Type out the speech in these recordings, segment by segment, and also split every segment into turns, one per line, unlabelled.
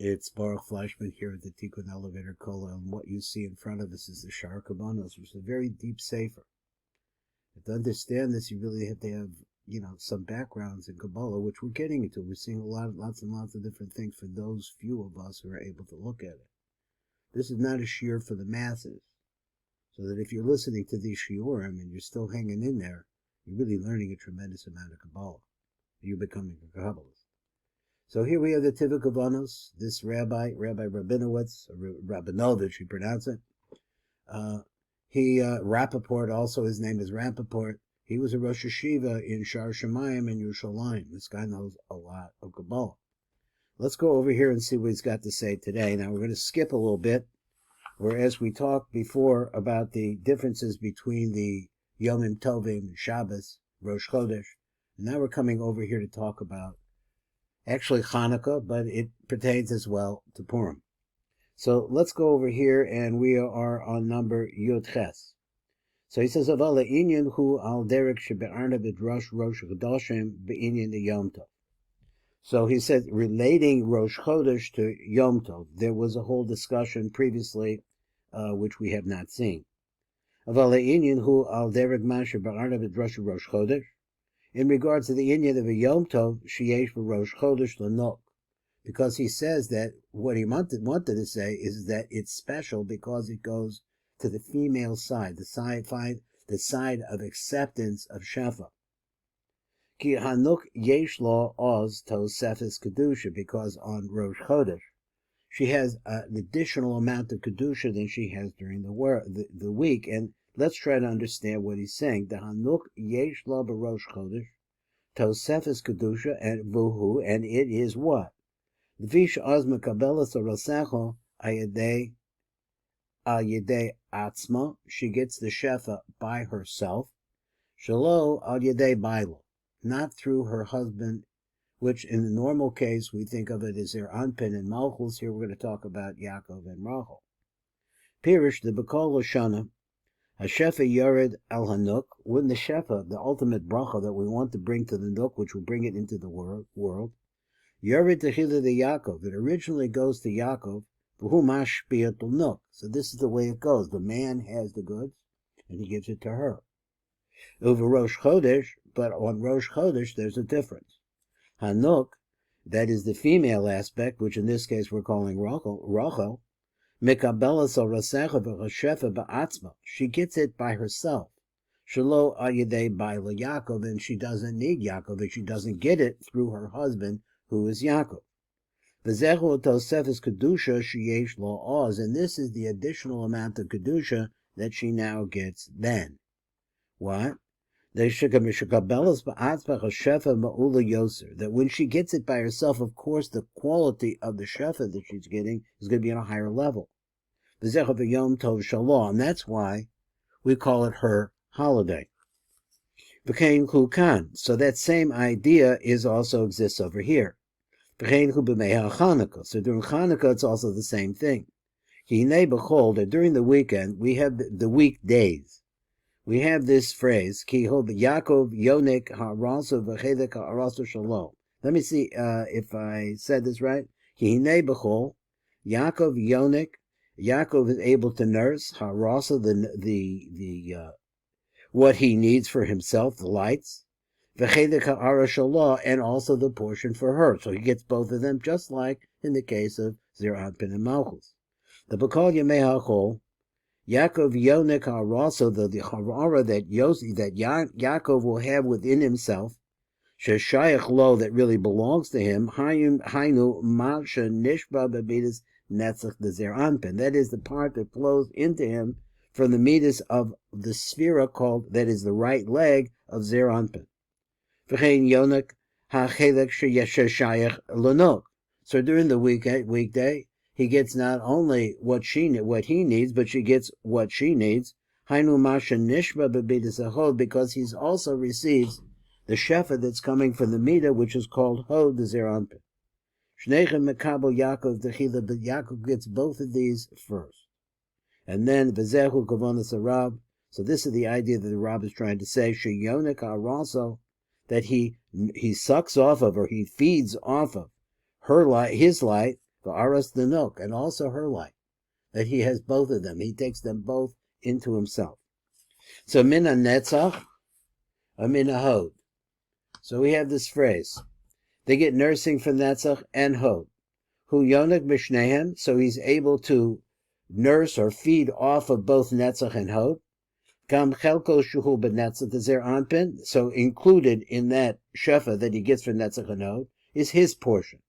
It's Baruch Fleischman here at the Tikkun Elevator Kola, and what you see in front of us is the Ari Kavanos, which is a very deep sefer. To understand this, you really have to have, some backgrounds in Kabbalah, which we're getting into. We're seeing lots and lots of different things for those few of us who are able to look at it. This is not a shiur for the masses, so that if you're listening to these shiurim and you're still hanging in there, you're really learning a tremendous amount of Kabbalah. You're becoming a Kabbalist. So here we have the Tiva Kavanos, this Rabbi Rabinowitz, or Rabinovich, you pronounce it. Rappaport, also his name is Rappaport. He was a Rosh Hashiva in Shar Shemayim in Yerushalayim. This guy knows a lot of Kabbalah. Let's go over here and see what he's got to say today. Now we're going to skip a little bit, whereas we talked before about the differences between the Yomim Tovim, Shabbos, Rosh Chodesh, and now we're coming over here to talk about actually Chanukah, but it pertains as well to Purim. So let's go over here, and we are on number Yud Ches. So he says, "Avala inyan hu al derek shebe'arna b'drash Rosh Chodeshim be'inyan Yom Tov." So he said, relating Rosh Chodesh to Yom Tov. There was a whole discussion previously, which we have not seen. Avala inyan hu al derek ma shebe'arna b'drash Rosh Chodesh. In regards to the inyan of a Yom Tov, sheyesh Rosh Chodesh l'nok, because he says that what he wanted to say is that it's special because it goes to the female side, the side of acceptance of Shefa. Ki hanuk yesh lo oz tosefes Kedusha, because on Rosh Chodesh she has an additional amount of Kedusha than she has during the week, and let's try to understand what he's saying. The hanuk yesh lo b'Rosh Chodesh tosefes Kedusha and vuhu, and it is what? L'fish oz mekabelas orasecho ayedei atzma. She gets the shefa by herself. Shelo al yedei bailo, not through her husband, which in the normal case we think of it as their anpin and malchus. Here we're going to talk about Yaakov and Rachel. Pirish the Bekol Hoshana, Hashefa Yored al Hanuk, when the shefa, the ultimate bracha that we want to bring to the Nuk, which will bring it into the world, Yored Techila the Yaakov, it originally goes to Yaakov, V'hu mashpiatul Nuk. So this is the way it goes. The man has the goods, and he gives it to her. Over Rosh Chodesh, but on Rosh Chodesh there's a difference. Hanuk, that is the female aspect, which in this case we're calling Rachel, Mekabelas al Rasecha v'Chashefa ba'atzma. She gets it by herself. Shelo ayidei ba'ila Yaakov, and she doesn't need Yaakov, and she doesn't get it through her husband, who is Yaakov. V'zechu tosefes Kedusha sheyesh lo oz, and this is the additional amount of Kedusha that she now gets then. What? That when she gets it by herself, of course, the quality of the shefa that she's getting is going to be on a higher level. And that's why we call it her holiday. So that same idea also exists over here. So during Chanukah, it's also the same thing. That during the weekend, we have the weekdays. We have this phrase, Ki Yaakov Yonik Harasu V'Chedek Harasu Shalom. Let me see if I said this right. Ki Hinei B'Chol, Yaakov Yonik, Yaakov is able to nurse Harasu, the what he needs for himself, the lights, V'Chedek Harasu Shalom, and also the portion for her. So he gets both of them, just like in the case of Zer Anpin and Malchus. The B'Kol Yemei HaChol, Yaakov Yonik HaRasa, the Harara that Yaakov will have within himself, Sheshayach Lo, that really belongs to him, Hainu Malsha Nishba Bebidas Netzach the Zer Anpin. That is the part that flows into him from the midas of the sphera called, that is the right leg of Zer Anpin. V'chein Yonik HaChelek Sheshayach Lonok. So during the weekday, he gets not only what he needs, but she gets what she needs. Hainu Masha Nishba Bebidas Hod, because he also receives the shefa that's coming from the midah, which is called Hod the Zer Anpin. Shnechem Mekabel Yaakov Techila, but Yaakov gets both of these first, and then V'zechu Kavanos Arab. So this is the idea that the Rab is trying to say. Sheyonik HaRasa, that he sucks off of, or he feeds off of her light, his light. v'aras the Nuk, and also her light. That he has both of them. He takes them both into himself. So min ha-netzach, or min ha-hod. So we have this phrase. They get nursing from Netzach and Hod. Hu yonik b'shnehem, so he's able to nurse or feed off of both Netzach and Hod. Gam chelko shuhu b'netzach zer anpin, so included in that shefa that he gets from Netzach and Hod is his portion.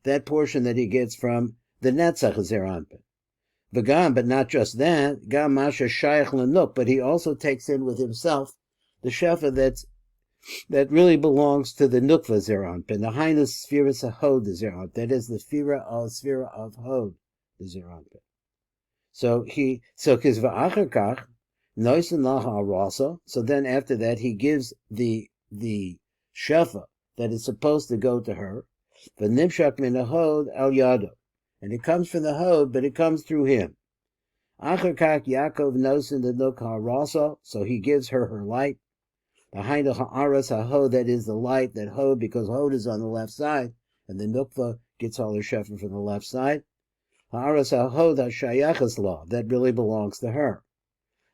That portion that he gets from the Netzach zer anpin. V'gam, but not just that, gam masha shayach lenuk, but he also takes in with himself the shefa that really belongs to the nukva zeranpin, the highness sphere hod zeranpin. That is the sphere of hod zeranpin. So kizva'achar noisin laha rasa. So then after that he gives the shefa that is supposed to go to her. V'nimshak min hod al yado, and it comes from the hod, but it comes through him. Achar kach Yaakov noisin the nuk rasa. So he gives her light. Behind the ha'aras ha'hod, that is the light, that hod, because hod is on the left side, and the nukva gets all her shefa from the left side. Ha'aras ha'hod ha'shayachas law, that really belongs to her.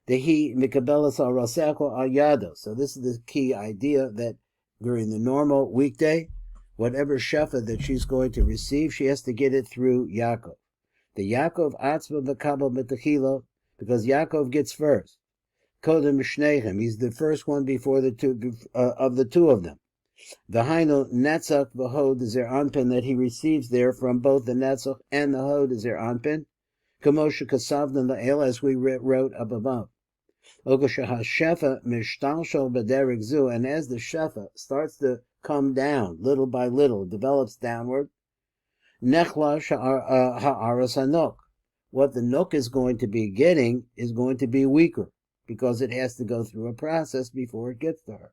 Dehi mikabelas ha'rasecho al-yado. So this is the key idea, that during the normal weekday, whatever shefa that she's going to receive, she has to get it through Yaakov. The Yaakov atzma v'kabel mitachila, because Yaakov gets first. Kodem Shnechem, he's the first one before the two of the two of them. The Hainu Netzach v'Hod is their anpin, that he receives there from both the Netzach and the Hod is their anpin. Kamosha Kasavdan La'el, as we wrote up above. Ogosha HaShefa Mishtalshol B'derek Zu, and as the Shefa starts to come down little by little, develops downward. Nechla Ha'aras HaNok. What the Nok is going to be getting is going to be weaker, because it has to go through a process before it gets to her.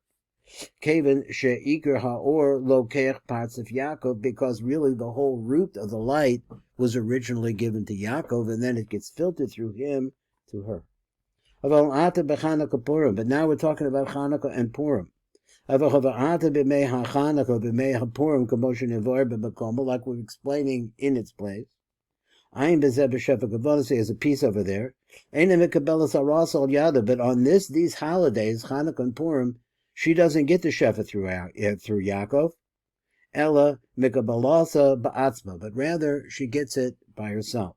Kaven she'ikar ha'or lokech parts of Yaakov, because really the whole root of the light was originally given to Yaakov, and then it gets filtered through him to her. But now we're talking about Chanukah and Purim. Like we're explaining in its place. Ayin bezeh b'shefa kavonos, there's a piece over there. Ain't mikabelas aras al yada, but on these holidays, Chanukah and Purim, she doesn't get the shefa through Yaakov. Ella mikabelasa ba'atzma, but rather she gets it by herself.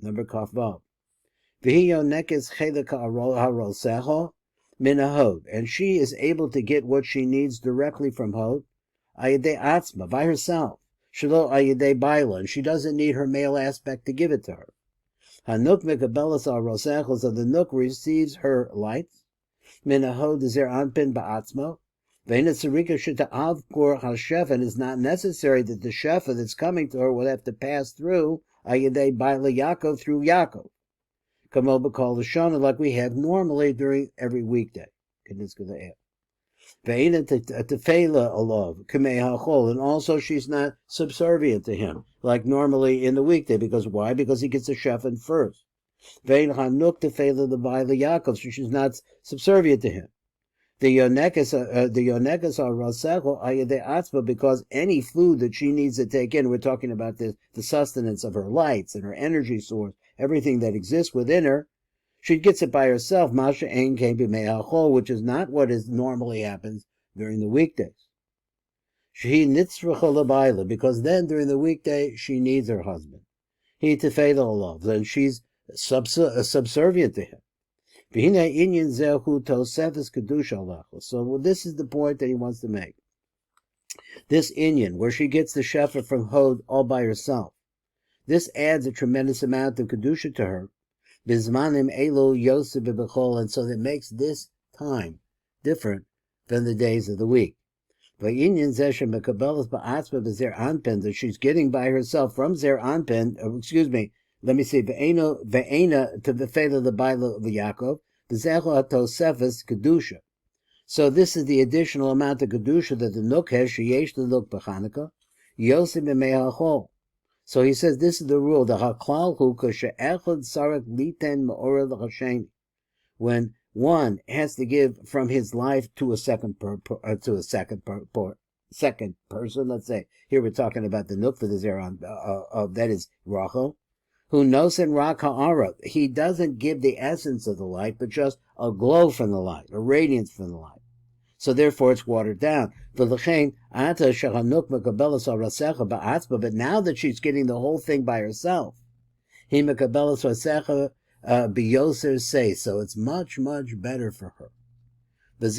Number kaf vav. V'hiyo nekes chelika haroseho min hahod, and she is able to get what she needs directly from Hod, ayidei atzma, by herself. Shelo ayidei baila, and she doesn't need her male aspect to give it to her. Hanuk mekabelas al rosecho, so the Nuk receives her lights. Min hahod zer anpin ba'atzmo. Ve'inatzarika sheta'av kor hashefa, and it's not necessary that the shefa that's coming to her will have to pass through ayidei baila Yaakov, through Yaakov. Kamo b'kol l'shana, like we have normally during every weekday. And also she's not subservient to him, like normally in the weekday. Because why? Because he gets the shefan first. So she's not subservient to him. The yonekas are rasecho ayedei atzma, because any food that she needs to take in, we're talking about the sustenance of her lights and her energy source, everything that exists within her, she gets it by herself, masha ein kein b'mei hachol, which is not what normally happens during the weekdays. She nitzracha l'bayla, because then during the weekday she needs her husband. He tefeila alav, then she's subservient to him. So this is the point that he wants to make. This inyan, where she gets the shefa from Hod all by herself, this adds a tremendous amount of Kedusha to her. Bizmanim elo yosef b'bechol, and so that makes this time different than the days of the week. V'inyan zeshem mekabelas ba'atzma b'zer anpen, that she's getting by herself from zer anpen. Ve'ena to the fate of the Baila of Yaakov, v'zecho atosefes Kedusha. So this is the additional amount of Kedusha that the Nuk has, sheyesh the Nuk b'Chanukah, Yosef b'mei hachol. So he says this is the rule, the haklal hu k'she'echad sarek liten ma'orah l'chasheni. When one has to give from his life to a second part, second person. Let's say here we're talking about the nukva, the zeron, that is Rachel, who knows in Rak Ha'ara. He doesn't give the essence of the light, but just a glow from the light, a radiance from the light. So therefore it's watered down. But now that she's getting the whole thing by herself, he say, so it's much, much better for her. And this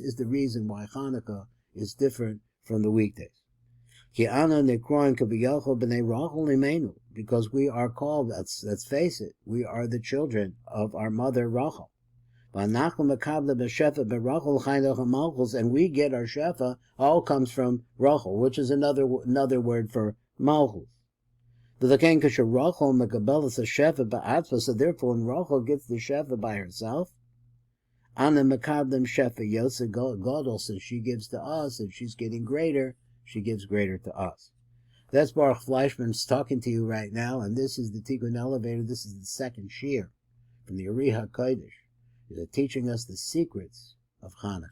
is the reason why Chanukah is different from the weekdays. Because we are called, let's face it, we are the children of our mother Rachel. And we get our shefa, all comes from Rachel, which is another word for Malchus. So therefore, when Rachel gets the shefa by herself, since she gives to us, and she's getting greater, she gives greater to us. That's Baruch Fleischman's talking to you right now, and this is the Tikkun Elevator. This is the second shiur from the Ari Kavanos. They're teaching us the secrets of Chanukah.